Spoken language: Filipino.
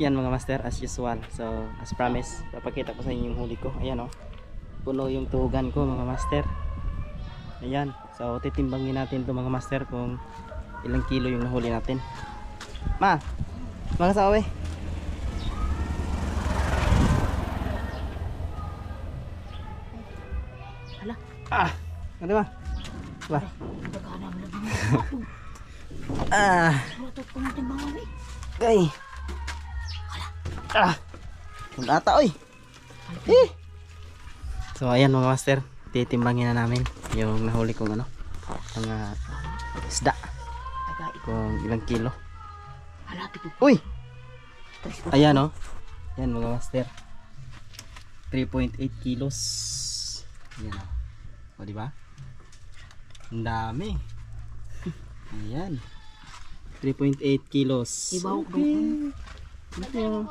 Yan mga master, as usual. So as promised, papakita ko sa inyo yung huli ko. Ayan oh, puno yung tuhugan ko mga master. Ayan, so titimbangin natin to mga master kung ilang kilo yung nahuli natin. Ma, mga sawe. Hala. Ano ba? Ba? Nagkana mo lang. Matot ko natin mga may. Okay. Ang ata oy. So ayan mga master, titimbangin na namin yung nahuli kong ano, mga isda. Tagay. Kung ilang kilo. Hala, pito. Uy! Ayan oh. Ayan mga master. 3.8 kilos. Ayan oh. O diba? Ang dami. Ayan. 3.8 kilos. Ibaw ko. Ito.